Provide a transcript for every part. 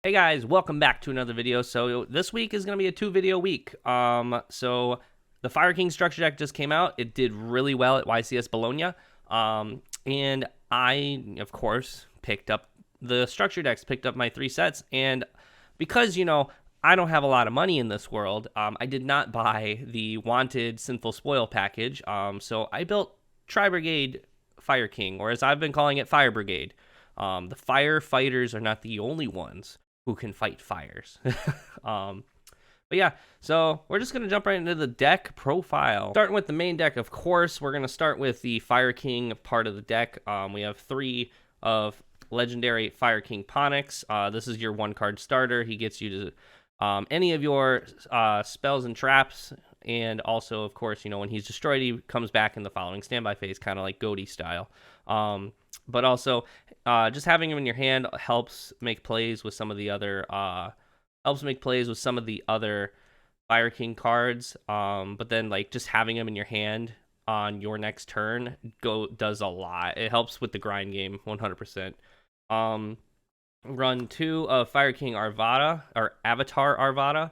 Hey guys, welcome back to another video. So this week is going to be a 2-video week. So the Fire King structure deck just came out. It did really well at YCS Bologna. And I, of course, picked up the structure decks, picked up my 3 sets. And because, I don't have a lot of money in this world, I did not buy the wanted Sinful Spoil package. So I built Tri-Brigade Fire King, or as I've been calling it, Fire Brigade. The firefighters are not the only ones who can fight fires. But yeah, so we're just going to jump right into the deck profile. Starting with the main deck, of course, we're going to start with the Fire King part of the deck. We have 3 of legendary Fire King Ponix. This is your 1-card starter. He gets you to any of your spells and traps. And also, of course, when he's destroyed, he comes back in the following standby phase, kind of like Goaty style. But also, just having him in your hand helps make plays with some of the other Fire King cards. But then just having him in your hand on your next turn does a lot. It helps with the grind game 100%. Run 2 of Fire King Arvada, or Avatar Arvada.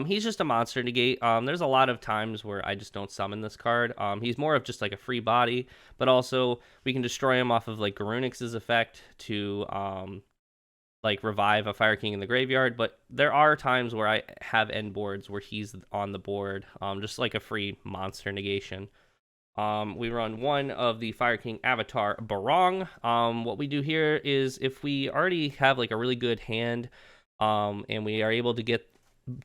He's just a monster negate. There's a lot of times where I just don't summon this card. He's more of just like a free body, but also we can destroy him off of like Garunix's effect to revive a Fire King in the graveyard. But there are times where I have end boards where he's on the board, just like a free monster negation. We run 1 of the Fire King Avatar Barong. What we do here is if we already have like a really good hand, and we are able to get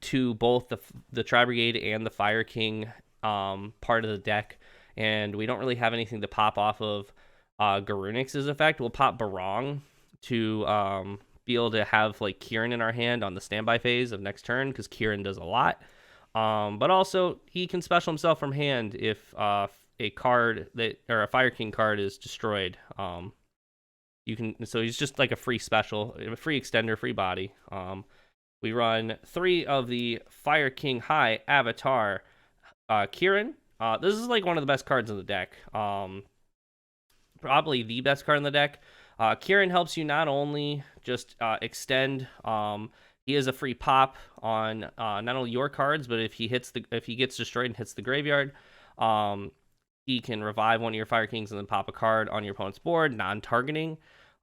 to both the Tri-Brigade and the Fire King part of the deck, and we don't really have anything to pop off of Garunix's effect, we'll pop Barong to be able to have like Kieran in our hand on the standby phase of next turn, because Kieran does a lot. But also he can special himself from hand if a Fire King card is destroyed. So he's just like a free special, a free extender, free body. We run 3 of the Fire King High Avatar Kieran. This is like one of the best cards in the deck. Probably the best card in the deck. Kieran helps you not only just extend. He is a free pop on not only your cards, but if he gets destroyed and hits the graveyard, he can revive one of your Fire Kings and then pop a card on your opponent's board, non-targeting.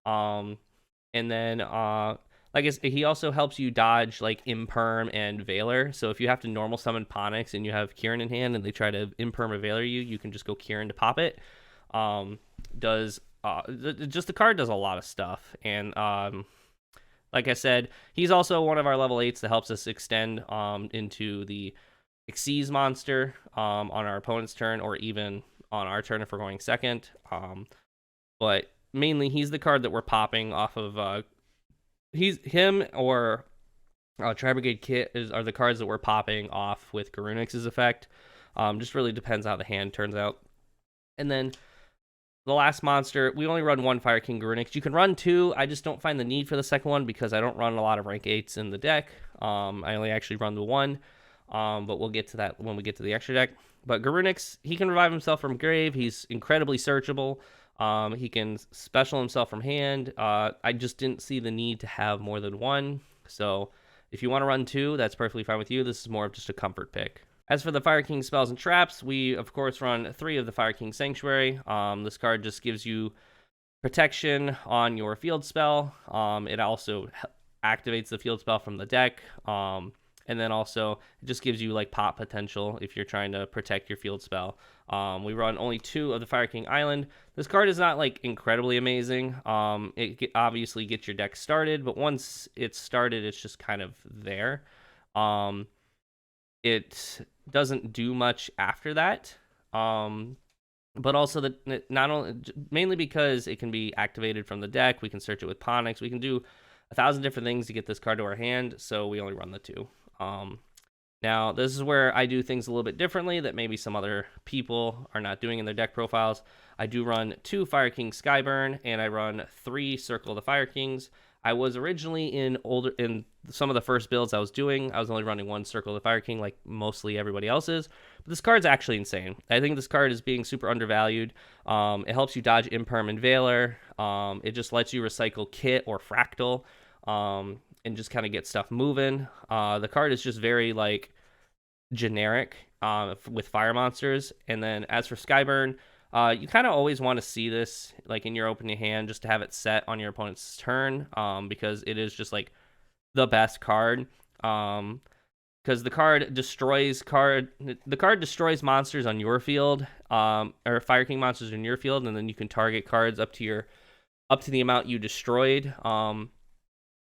And then he also helps you dodge like Imperm and Veiler. So if you have to normal summon Ponix and you have Kieran in hand and they try to Imperm or Veiler you can just go Kieran to pop it. The card does a lot of stuff. And like I said, he's also one of our level 8s that helps us extend into the Xyz monster on our opponent's turn, or even on our turn if we're going second. But mainly he's the card that we're popping off of. Him or Tri-Brigade Kit are the cards that we're popping off with Garunix's effect. Just really depends how the hand turns out. And then the last monster, we only run 1 Fire King Garunix. You can run 2. I just don't find the need for the second one because I don't run a lot of rank 8s in the deck. I only actually run the 1. But we'll get to that when we get to the extra deck. But Garunix, he can revive himself from grave. He's incredibly searchable. He can special himself from hand. I just didn't see the need to have more than 1. So if you want to run 2, that's perfectly fine with you. This is more of just a comfort pick. As for the Fire King spells and traps, we, of course, run 3 of the Fire King Sanctuary. This card just gives you protection on your field spell. It also activates the field spell from the deck. And then also, it just gives you like pop potential if you're trying to protect your field spell. We run only 2 of the Fire King Island. This card is not like incredibly amazing. It obviously gets your deck started, but once it's started, it's just kind of there. It doesn't do much after that. But also mainly because it can be activated from the deck. We can search it with Ponix. We can do 1,000 different things to get this card to our hand. So we only run the 2. Now, this is where I do things a little bit differently that maybe some other people are not doing in their deck profiles. I do run 2 Fire King Skyburn, and I run 3 Circle of the Fire Kings. I was originally in some of the first builds I was doing, I was only running 1 Circle of the Fire King like mostly everybody else is. But this card's actually insane. I think this card is being super undervalued. It helps you dodge Imperm and Veiler. It just lets you recycle Kit or Fractal. And and just kind of get stuff moving. The card is just very like generic with fire monsters. And then as for Skyburn, you kind of always want to see this like in your opening hand just to have it set on your opponent's turn, because it is just like the best card. Because the card destroys monsters on your field, or Fire King monsters in your field, and then you can target cards up to the amount you destroyed on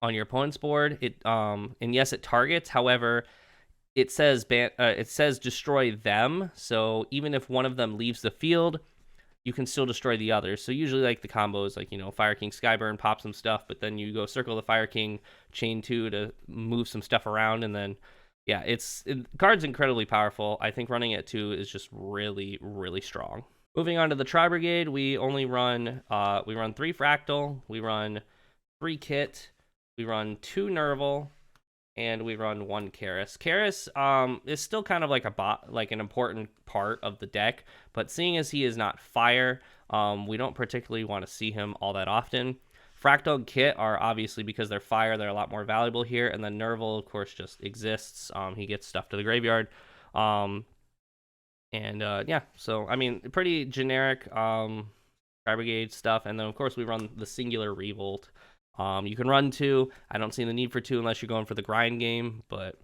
your opponent's board. And yes, it targets. However, it says destroy them. So even if one of them leaves the field, you can still destroy the others. So usually like the combos, like, Fire King Skyburn, pop some stuff, but then you go circle the Fire King, chain 2 to move some stuff around, and then yeah, card's incredibly powerful. I think running it 2 is just really, really strong. Moving on to the Tri-Brigade, we run 3 Fractal, we run 3 Kit, we run 2 Nerval, and we run 1 Karis. Karis is still kind of like an important part of the deck, but seeing as he is not fire, we don't particularly want to see him all that often. Fractal and Kit are obviously, because they're fire, they're a lot more valuable here, and then Nerval, of course, just exists. He gets stuff to the graveyard. Yeah, so, I mean, pretty generic Tri-Brigade stuff, and then, of course, we run the Singular Revolt. You can run 2. I don't see the need for 2 unless you're going for the grind game, but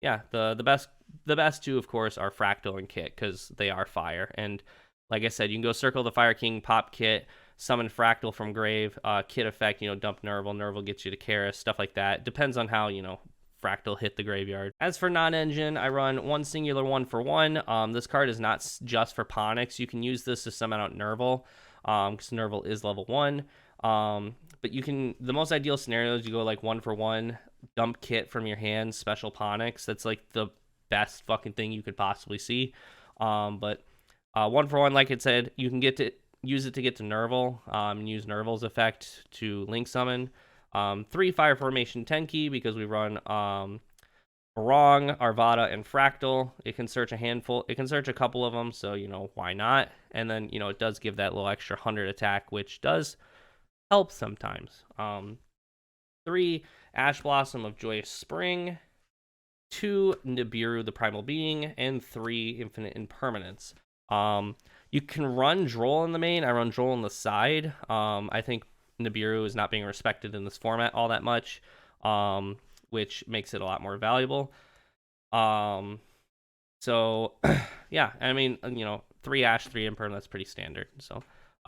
yeah, the best 2, of course, are Fractal and Kit, because they are fire. And like I said, you can go circle the Fire King, pop Kit, summon Fractal from grave, Kit effect, dump Nerval gets you to Karis, stuff like that. Depends on how, Fractal hit the graveyard. As for Non-Engine, I run 1 singular 1-for-1. This card is not just for Ponyx. You can use this to summon out Nerval, because Nerval is level 1. But the most ideal scenario is you go like 1-for-1, dump Kit from your hand, special Ponyx. That's like the best fucking thing you could possibly see. But 1-for-1, like it said, you can use it to get to Nerval, and use Nerval's effect to link summon. 3 Fire Formation Tenki, because we run Barong, Arvada, and Fractal. It can search a couple of them, so why not? And then it does give that little extra 100 attack, which does help sometimes. 3 Ash Blossom of Joyous Spring, 2 Nibiru the Primal Being, and 3 Infinite Impermanence. You can run Droll in the main. I run Droll on the side. I think Nibiru is not being respected in this format all that much, which makes it a lot more valuable. So yeah, I mean, 3 Ash, 3 Imperm, that's pretty standard. So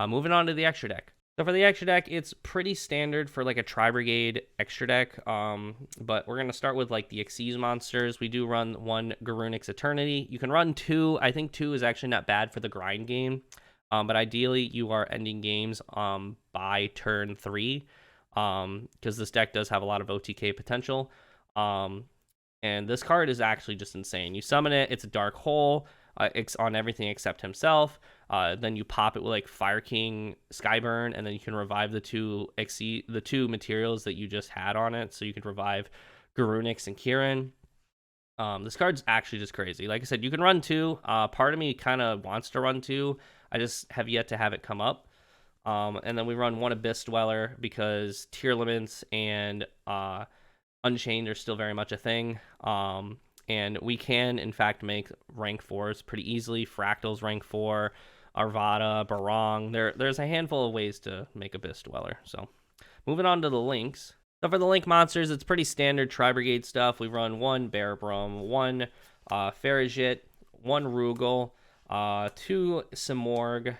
moving on to the extra deck. So for the extra deck, it's pretty standard for like a Tri-Brigade extra deck, but we're going to start with like the Xyz monsters. We do run 1 Garunix Eternity. You can run 2. I think 2 is actually not bad for the grind game, but ideally you are ending games by turn 3, because this deck does have a lot of OTK potential, and this card is actually just insane. You summon it, it's a dark hole, it's on everything except himself. Then you pop it with like Fire King, Skyburn, and then you can revive the two materials that you just had on it. So you can revive Garunix and Kieran. This card's actually just crazy. Like I said, you can run 2. Part of me kind of wants to run 2. I just have yet to have it come up. And then we run 1 Abyss Dweller because Tier Limits and Unchained are still very much a thing. And we can, in fact, make rank 4s pretty easily. Fractals rank 4, Arvada, Barong. There's a handful of ways to make Abyss Dweller. So moving on to the links. So for the link monsters, it's pretty standard Tri-Brigade stuff. We run 1 Bearbrum, 1 Farigit, 1 Rugal, 2 Simorg,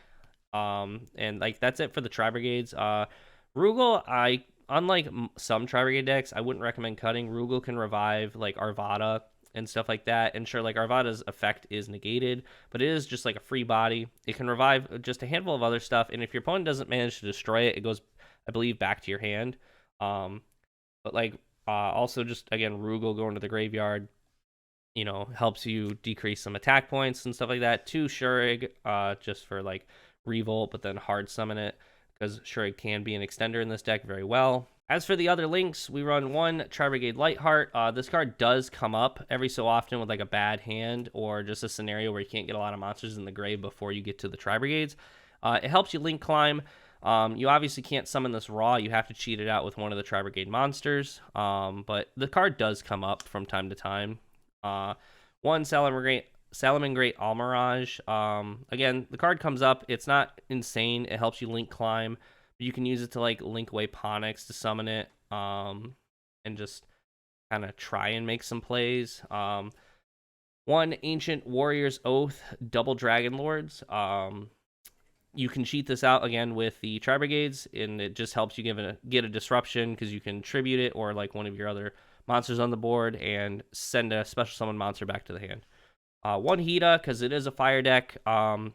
and like that's it for the Tri-Brigades. Rugal, unlike some Tri-Brigade decks, I wouldn't recommend cutting. Rugal can revive like Arvada and stuff like that, and sure, like Arvada's effect is negated, but it is just like a free body. It can revive just a handful of other stuff, and if your opponent doesn't manage to destroy it, it goes, I believe, back to your hand. But like also just again, Rugal going to the graveyard, helps you decrease some attack points and stuff like that. 2 Shurig, just for like revolt, but then hard summon it, because Shurig can be an extender in this deck very well. As for the other links, we run 1 Tri-Brigade Lightheart. This card does come up every so often with like a bad hand or just a scenario where you can't get a lot of monsters in the grave before you get to the Tri-Brigades. It helps you link climb. You obviously can't summon this raw. You have to cheat it out with one of the Tri-Brigade monsters. But the card does come up from time to time. One Salamangreat Almirage. Again, the card comes up. It's not insane. It helps you link climb. You can use it to like link away Ponix to summon it. And just kind of try and make some plays. One Ancient Warrior's Oath Double Dragon Lords. You can cheat this out again with the Tri-Brigades, and it just helps you get a disruption because you can tribute it or like one of your other monsters on the board and send a special summon monster back to the hand. One Hida, because it is a fire deck.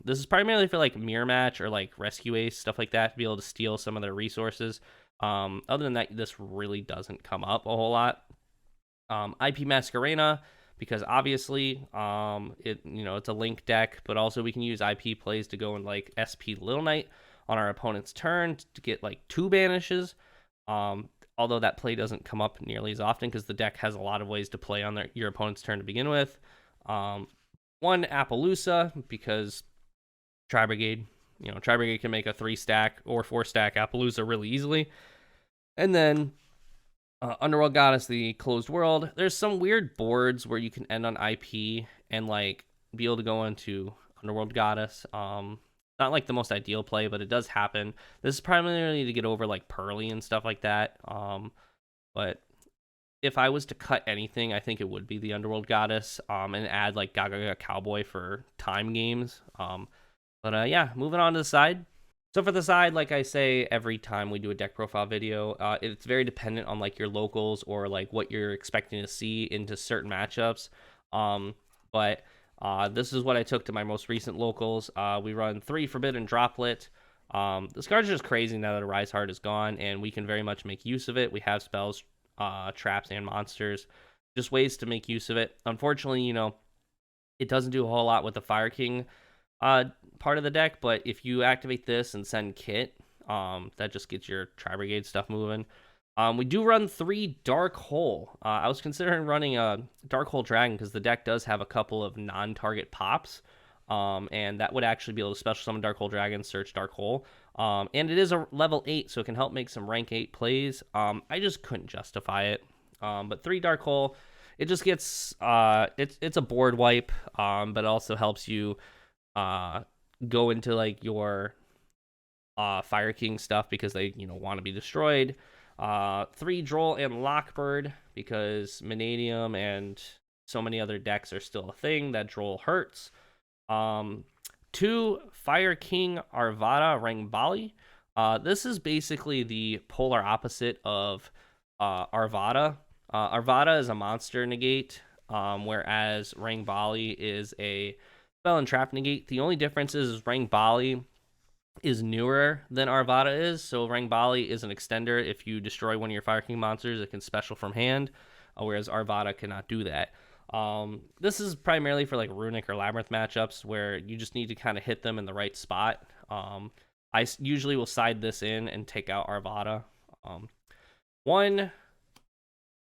This is primarily for like Mirror Match or like Rescue Ace, stuff like that, to be able to steal some of their resources. Other than that, this really doesn't come up a whole lot. IP Masquerena, because obviously it's a link deck, but also we can use IP plays to go and like SP Little Knight on our opponent's turn to get like 2 banishes. Although that play doesn't come up nearly as often because the deck has a lot of ways to play on your opponent's turn to begin with. One Appaloosa, because Tri-Brigade can make a 3-stack or 4-stack Appaloosa really easily. And then Underworld Goddess, the Closed World. There's some weird boards where you can end on IP and like be able to go into Underworld Goddess. Not like the most ideal play, but it does happen. This is primarily to get over like Pearly and stuff like that. But if I was to cut anything, I think it would be the Underworld Goddess, and add like Gaga Cowboy for time games. Yeah, moving on to the side. So for the side, like I say every time we do a deck profile video, it's very dependent on like your locals or like what you're expecting to see into certain matchups. But this is what I took to my most recent locals. We run 3 Forbidden Droplet. This card's just crazy now that Arise Heart is gone, and we can very much make use of it. We have spells, traps, and monsters. Just ways to make use of it. Unfortunately, it doesn't do a whole lot with the Fire King part of the deck, but if you activate this and send Kit, that just gets your Tri-Brigade stuff moving. We do run 3 Dark Hole. I was considering running a Dark Hole Dragon because the deck does have a couple of non-target pops, and that would actually be able to special summon Dark Hole Dragon, search Dark Hole. And it is a level 8, so it can help make some rank 8 plays. I just couldn't justify it. But 3 Dark Hole, it just gets it's a board wipe, but it also helps you go into like your Fire King stuff because they want to be destroyed. 3 Droll and Lockbird, because Manadium and so many other decks are still a thing that Droll hurts. 2 Fire King Arvada Rangbali. This is basically the polar opposite of Arvada. Arvada is a monster negate, whereas Rangbali is a spell and trap negate. The only difference is Rangbali is newer than Arvada is, so Rangbali is an extender. If you destroy one of your Fire King monsters, it can special from hand, whereas Arvada cannot do that. This is primarily for like Runic or Labyrinth matchups where you just need to kind of hit them in the right spot. I usually will side this in and take out Arvada. One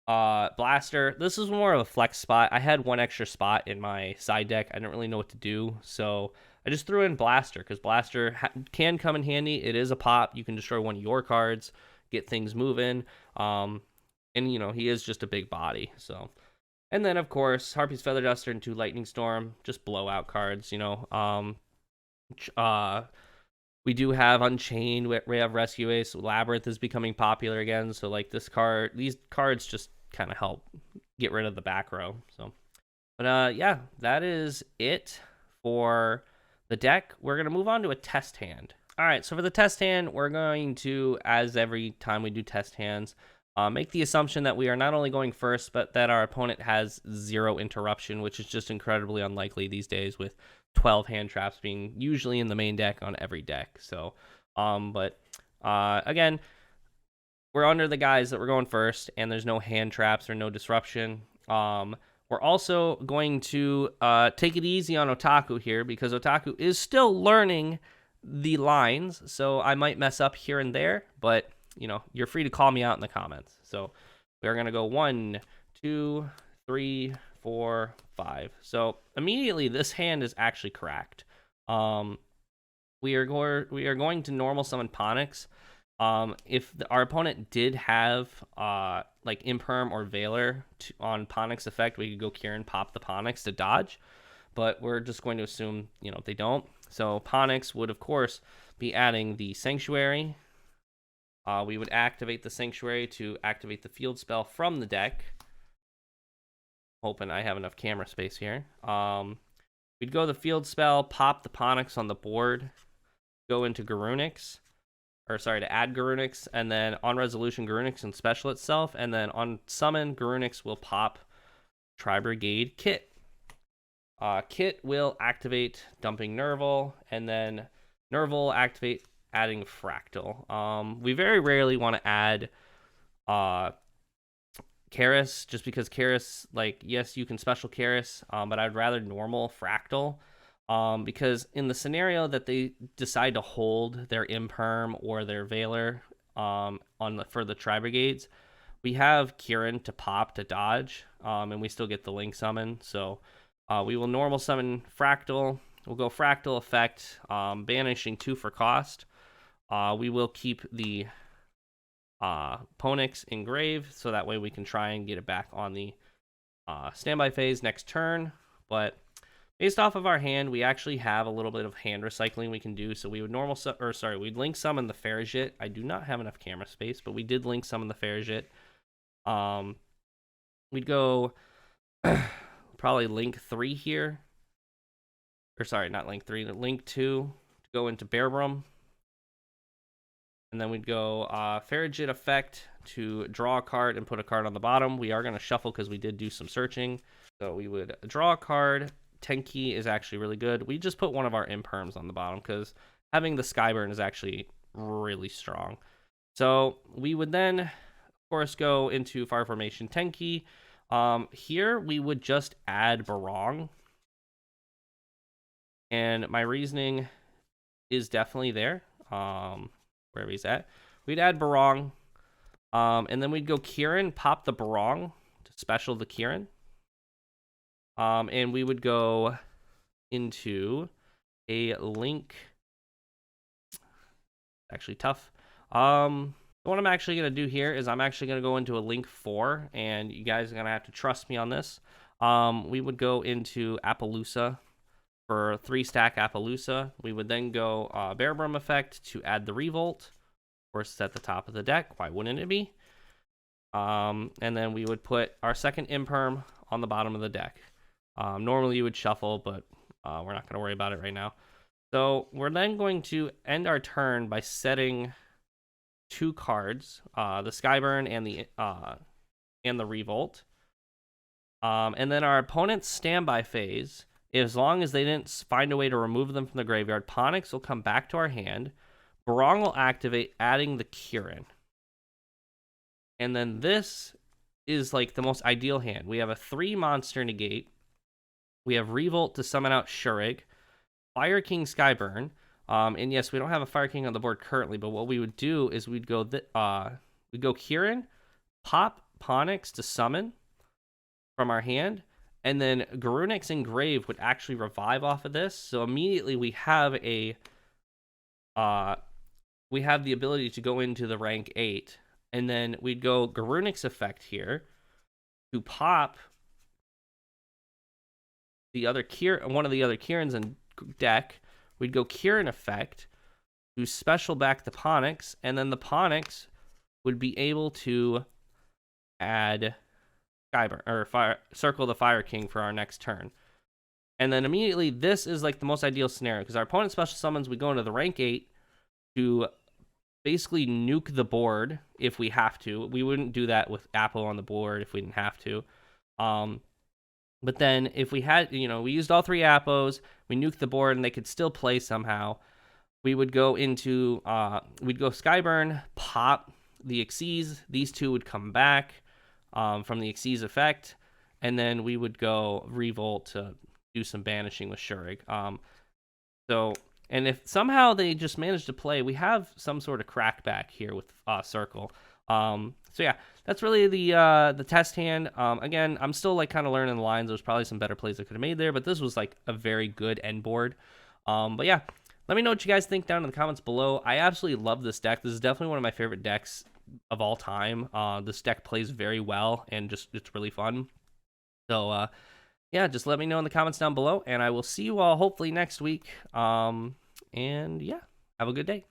Blaster. This is more of a flex spot. I had 1 extra spot in my side deck. I didn't really know what to do, so I just threw in Blaster because Blaster can come in handy. It is a pop. You can destroy one of your cards, get things moving. And he is just a big body. So, and then of course Harpy's Feather Duster and 2 Lightning Storm, just blowout cards. We do have Unchained. We have Rescue Ace. Labyrinth is becoming popular again. So like these cards just kind of help get rid of the back row. So, but yeah, that is it for the deck. We're gonna move on to a test hand. All right, so for the test hand, we're going to, as every time we do test hands, make the assumption that we are not only going first, but that our opponent has 0 interruption, which is just incredibly unlikely these days with 12 hand traps being usually in the main deck on every deck. So, again, we're under the guise that we're going first, and there's no hand traps or no disruption. We're also going to take it easy on Otaku here because Otaku is still learning the lines, so I might mess up here and there, but you're free to call me out in the comments. So we're gonna go 1, 2, 3, 4, 5. So immediately this hand is actually cracked. we are going to normal summon Ponix. If our opponent did have like Imperm or Veiler on Ponix effect, we could go Kieran, pop the Ponix to dodge. But we're just going to assume, they don't. So Ponix would, of course, be adding the Sanctuary. We would activate the Sanctuary to activate the field spell from the deck. Hoping I have enough camera space here. We'd go the field spell, pop the Ponix on the board, go into Garunix, to add Garunix, and then on resolution, Garunix can special itself, and then on summon, Garunix will pop Tri-Brigade Kit. Kit will activate dumping Nerval, and then Nerval activate adding Fractal. We very rarely want to add Karis, just because Karis, yes, you can special Karis, but I'd rather normal Fractal, because in the scenario that they decide to hold their Imperm or their Veiler for the Tri-Brigades, we have Kieran to pop to dodge, and we still get the Link summon, so we will normal summon Fractal. We'll go Fractal effect, banishing 2 for cost. We will keep the Ponix Engrave, so that way we can try and get it back on the standby phase next turn. But based off of our hand, we actually have a little bit of hand recycling we can do. So we would we'd link summon the Farragut. I do not have enough camera space, but we did link summon the Farragut. We'd go probably link 3 here. Or sorry, not link 3, link 2 to go into Bearbrum. And then we'd go Farragut effect to draw a card and put a card on the bottom. We are going to shuffle because we did do some searching. So we would draw a card. Tenki is actually really good. We just put one of our Imperms on the bottom because having the Skyburn is actually really strong. So we would then, of course, go into Fire Formation Tenki. Here we would just add Barong. And my reasoning is definitely there. Wherever he's at, we'd add Barong, and then we'd go Kieran, pop the Barong to special the Kieran, and we would go into a link. Actually tough. What I'm actually going to do here is I'm actually going to go into a link 4, and you guys are going to have to trust me on this. We would go into Appaloosa for 3-stack Appaloosa. We would then go Bearbrum effect to add the Revolt. Of course, it's at the top of the deck. Why wouldn't it be? And then we would put our second Imperm on the bottom of the deck. Normally you would shuffle, but we're not going to worry about it right now. So we're then going to end our turn by setting 2 cards, the Skyburn and the Revolt. And then our opponent's standby phase, as long as they didn't find a way to remove them from the graveyard, Ponix will come back to our hand. Barong will activate, adding the Kieran. And then this is like the most ideal hand. We have a 3-monster negate. We have Revolt to summon out Shurig. Fire King Skyburn. And yes, we don't have a Fire King on the board currently, but what we would do is we'd go Kieran, pop Ponix to summon from our hand, and then Garunix Engrave would actually revive off of this. So immediately we have the ability to go into the rank 8, and then we'd go Garunix effect here to pop one of the other Kierans in deck. We'd go Kieran effect to special back the Ponix, and then the Ponix would be able to add Skyburn or circle the Fire King for our next turn. And then immediately this is like the most ideal scenario because our opponent special summons, we go into the rank 8 to basically nuke the board if we have to. We wouldn't do that with Apple on the board if we didn't have to. But then if we had, we used all 3 Appos, we nuked the board and they could still play somehow, we would go into, we'd go Skyburn, pop the Xyz, these 2 would come back from the Xyz effect, and then we would go Revolt to do some banishing with Shurig. And if somehow they just manage to play, we have some sort of crackback here with Circle. So yeah, that's really the test hand. Again, I'm still like kind of learning the lines. There's probably some better plays I could have made there, but this was like a very good end board. But yeah, Let me know what you guys think down in the comments below. I absolutely love this deck. This is definitely one of my favorite decks of all time. This deck plays very well, and just it's really fun. So yeah, just let me know in the comments down below, and I will see you all hopefully next week. And yeah, have a good day.